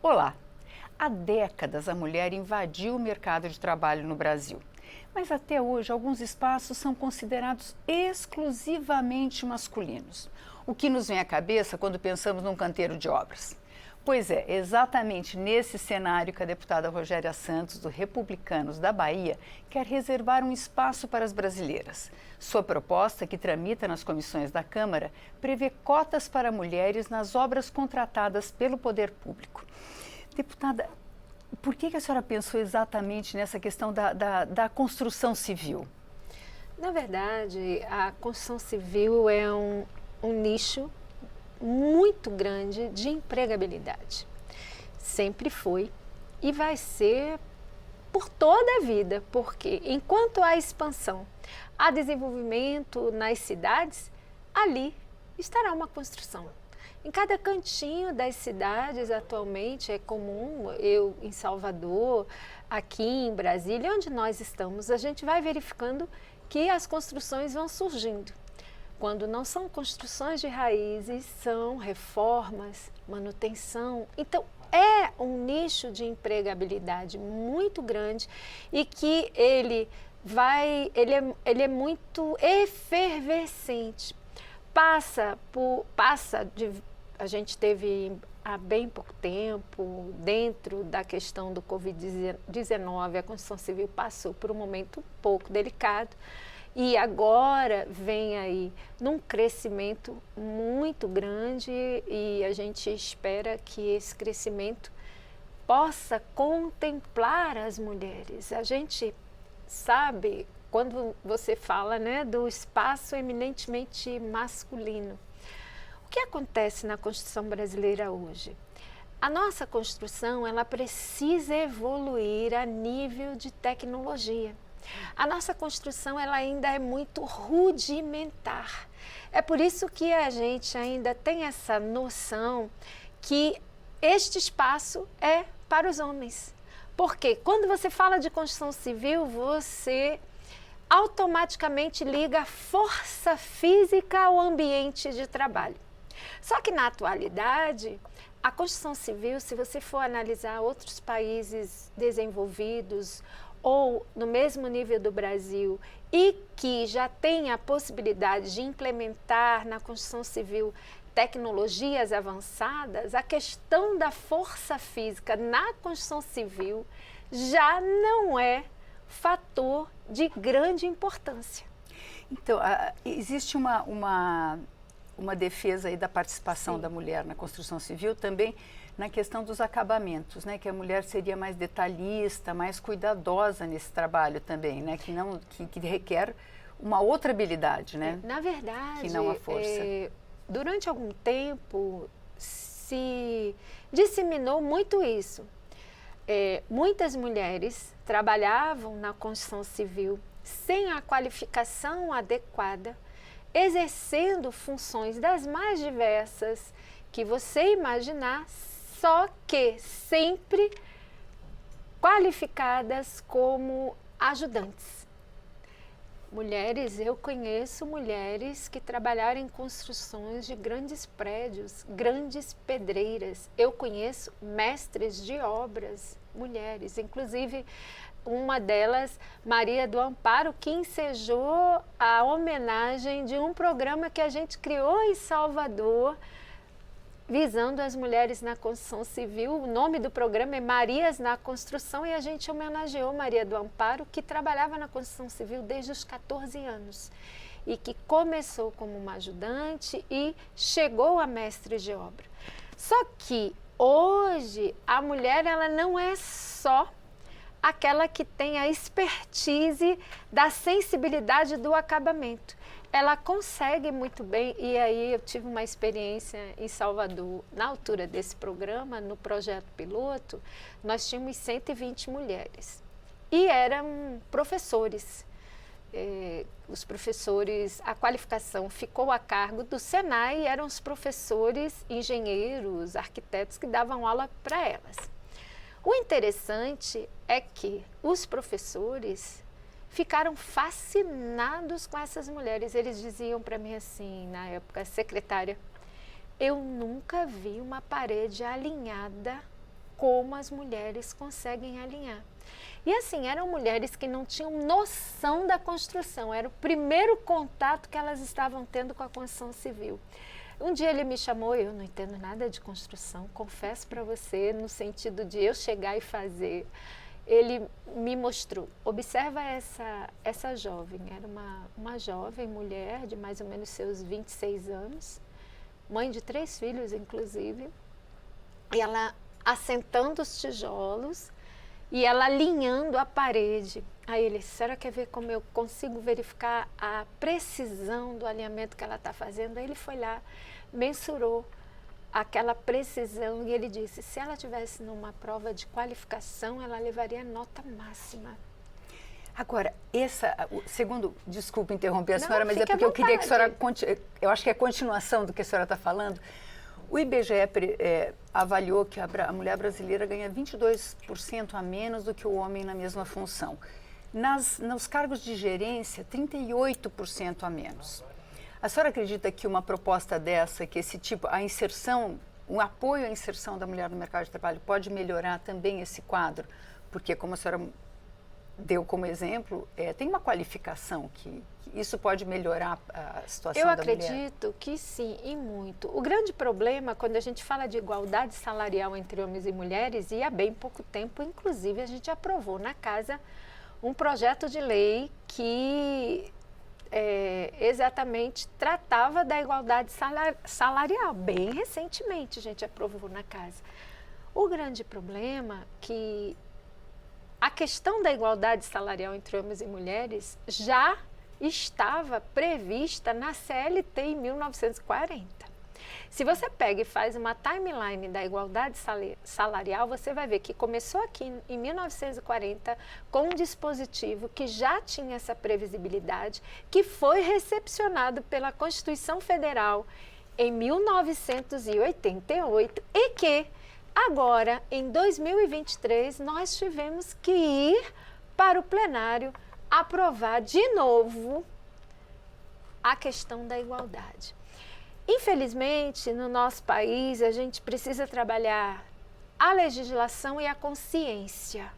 Olá! Há décadas a mulher invadiu o mercado de trabalho no Brasil. Mas até hoje, alguns espaços são considerados exclusivamente masculinos. O que nos vem à cabeça quando pensamos num canteiro de obras? Pois é, exatamente nesse cenário que a deputada Rogéria Santos, do Republicanos da Bahia, quer reservar um espaço para as brasileiras. Sua proposta, que tramita nas comissões da Câmara, prevê cotas para mulheres nas obras contratadas pelo poder público. Deputada, por que a senhora pensou exatamente nessa questão da construção civil? Na verdade, a construção civil é um nicho muito grande de empregabilidade. Sempre foi e vai ser por toda a vida, porque enquanto há expansão, há desenvolvimento nas cidades, ali estará uma construção. Em cada cantinho das cidades atualmente é comum, eu em Salvador, aqui em Brasília, onde nós estamos, a gente vai verificando que as construções vão surgindo. Quando não são construções de raízes, são reformas, manutenção. Então, é um nicho de empregabilidade muito grande e que ele é muito efervescente. A gente teve há bem pouco tempo, dentro da questão do Covid-19, a construção civil passou por um momento um pouco delicado. E agora vem aí num crescimento muito grande e a gente espera que esse crescimento possa contemplar as mulheres. A gente sabe, quando você fala, né, do espaço eminentemente masculino, o que acontece na construção brasileira hoje? A nossa construção, ela precisa evoluir a nível de tecnologia. A nossa construção ela ainda é muito rudimentar. É por isso que a gente ainda tem essa noção que este espaço é para os homens. Porque quando você fala de construção civil, você automaticamente liga a força física ao ambiente de trabalho. Só que na atualidade, a construção civil, se você for analisar outros países desenvolvidos ou no mesmo nível do Brasil e que já tem a possibilidade de implementar na construção civil tecnologias avançadas, a questão da força física na construção civil já não é fator de grande importância. Então, existe uma defesa aí da participação da mulher na construção civil também na questão dos acabamentos, né? Que a mulher seria mais detalhista, mais cuidadosa nesse trabalho também, né? Que requer uma outra habilidade, né? Na verdade, que não a força. Durante algum tempo se disseminou muito isso. Muitas mulheres trabalhavam na construção civil sem a qualificação adequada, exercendo funções das mais diversas que você imaginar, só que sempre qualificadas como ajudantes. Mulheres, eu conheço mulheres que trabalharam em construções de grandes prédios, grandes pedreiras. Eu conheço mestres de obras, mulheres, inclusive uma delas, Maria do Amparo, que ensejou a homenagem de um programa que a gente criou em Salvador, visando as mulheres na construção civil. O nome do programa é Marias na Construção e a gente homenageou Maria do Amparo, que trabalhava na construção civil desde os 14 anos e que começou como uma ajudante e chegou a mestre de obra. Só que hoje a mulher ela não é só aquela que tem a expertise da sensibilidade do acabamento. Ela consegue muito bem, e aí eu tive uma experiência em Salvador, na altura desse programa, no projeto piloto, nós tínhamos 120 mulheres e eram professores. Os professores, a qualificação ficou a cargo do Senai e eram os professores, engenheiros, arquitetos que davam aula para elas. O interessante é que os professores ficaram fascinados com essas mulheres. Eles diziam para mim assim, na época, secretária, eu nunca vi uma parede alinhada como as mulheres conseguem alinhar. E assim, eram mulheres que não tinham noção da construção, era o primeiro contato que elas estavam tendo com a construção civil. Um dia ele me chamou, eu não entendo nada de construção, confesso para você, no sentido de eu chegar e fazer. Ele me mostrou, observa essa jovem, era uma jovem mulher de mais ou menos seus 26 anos, mãe de 3 filhos inclusive, e ela assentando os tijolos e ela alinhando a parede. Aí ele, será que quer ver como eu consigo verificar a precisão do alinhamento que ela está fazendo? Aí ele foi lá, mensurou aquela precisão e ele disse, se ela tivesse numa prova de qualificação, ela levaria nota máxima. Agora, segundo, desculpa interromper a senhora, Não, mas é porque eu queria que a senhora, eu acho que é a continuação do que a senhora está falando. O IBGE avaliou que a mulher brasileira ganha 22% a menos do que o homem na mesma função. Nos cargos de gerência, 38% a menos. A senhora acredita que uma proposta dessa, que esse tipo, a inserção, o apoio à inserção da mulher no mercado de trabalho pode melhorar também esse quadro? Porque, como a senhora deu como exemplo, tem uma qualificação que isso pode melhorar a situação da mulher? Eu acredito que sim, e muito. O grande problema, quando a gente fala de igualdade salarial entre homens e mulheres, e há bem pouco tempo, inclusive, a gente aprovou na casa um projeto de lei que exatamente tratava da igualdade salarial. Bem recentemente a gente aprovou na casa. O grande problema é que a questão da igualdade salarial entre homens e mulheres já estava prevista na CLT em 1940. Se você pega e faz uma timeline da igualdade salarial, você vai ver que começou aqui em 1940 com um dispositivo que já tinha essa previsibilidade, que foi recepcionado pela Constituição Federal em 1988 e que agora, em 2023, nós tivemos que ir para o plenário aprovar de novo a questão da igualdade. Infelizmente, no nosso país, a gente precisa trabalhar a legislação e a consciência.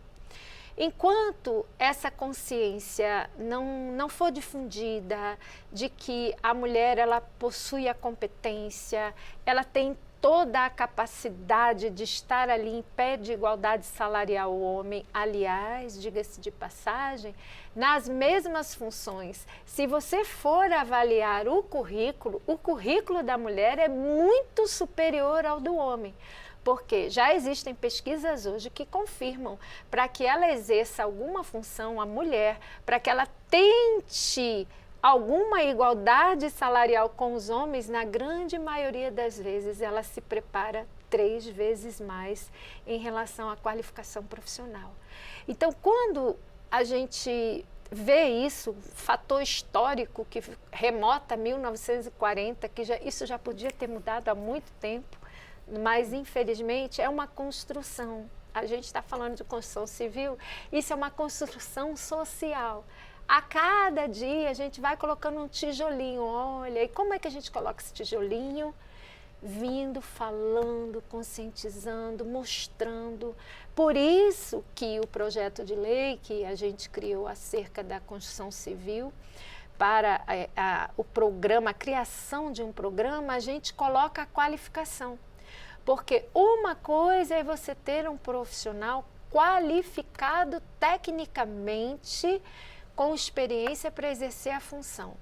Enquanto essa consciência não for difundida de que a mulher ela possui a competência, ela tem toda a capacidade de estar ali em pé de igualdade salarial ao homem, aliás, diga-se de passagem, nas mesmas funções. Se você for avaliar o currículo da mulher é muito superior ao do homem, porque já existem pesquisas hoje que confirmam, para que ela exerça alguma função, a mulher, para que ela tente alguma igualdade salarial com os homens, na grande maioria das vezes ela se prepara 3 vezes mais em relação à qualificação profissional. Então, quando a gente vê isso, fator histórico que remota a 1940, que isso já podia ter mudado há muito tempo, mas infelizmente é uma construção. A gente está falando de construção civil, isso é uma construção social. A cada dia a gente vai colocando um tijolinho, olha, e como é que a gente coloca esse tijolinho? Vindo, falando, conscientizando, mostrando. Por isso que o projeto de lei que a gente criou acerca da construção civil, para o programa, a criação de um programa, a gente coloca a qualificação. Porque uma coisa é você ter um profissional qualificado tecnicamente, com experiência para exercer a função.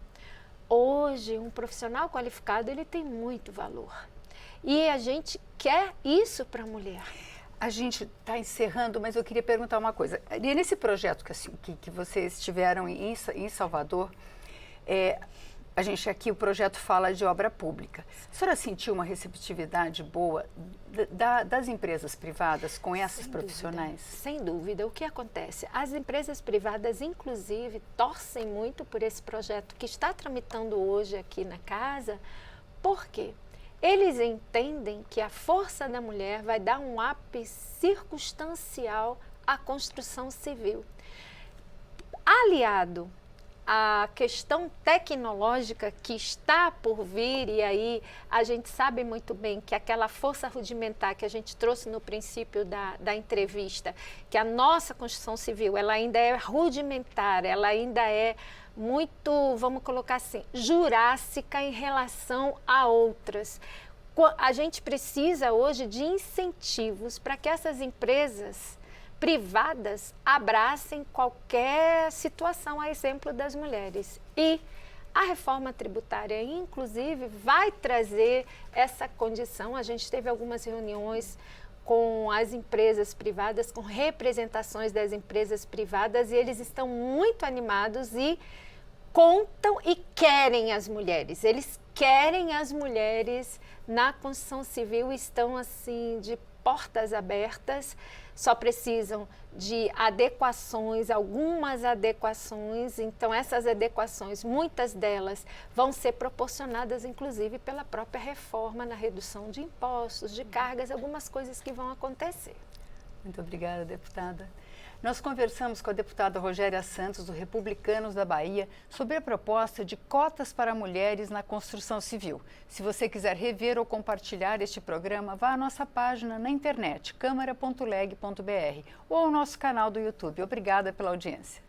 Hoje, um profissional qualificado, ele tem muito valor. E a gente quer isso para a mulher. A gente está encerrando, mas eu queria perguntar uma coisa. E nesse projeto que vocês tiveram em Salvador, a gente aqui, o projeto fala de obra pública. A senhora sentiu uma receptividade boa das empresas privadas com essas profissionais? Sem dúvida. O que acontece? As empresas privadas, inclusive, torcem muito por esse projeto que está tramitando hoje aqui na casa. Por quê? Eles entendem que a força da mulher vai dar um up circunstancial à construção civil. Aliado a questão tecnológica que está por vir, e aí a gente sabe muito bem que aquela força rudimentar que a gente trouxe no princípio da entrevista, que a nossa Constituição Civil, ela ainda é rudimentar, ela ainda é muito, vamos colocar assim, jurássica em relação a outras. A gente precisa hoje de incentivos para que essas empresas privadas abracem qualquer situação, a exemplo das mulheres. E a reforma tributária, inclusive, vai trazer essa condição. A gente teve algumas reuniões com as empresas privadas, com representações das empresas privadas, e eles estão muito animados e contam e querem as mulheres. Eles querem as mulheres na construção civil, estão assim de portas abertas, só precisam de adequações, algumas adequações. Então essas adequações, muitas delas vão ser proporcionadas inclusive pela própria reforma na redução de impostos, de cargas, algumas coisas que vão acontecer. Muito obrigada, deputada. Nós conversamos com a deputada Rogéria Santos, do Republicanos da Bahia, sobre a proposta de cotas para mulheres na construção civil. Se você quiser rever ou compartilhar este programa, vá à nossa página na internet, câmara.leg.br, ou ao nosso canal do YouTube. Obrigada pela audiência.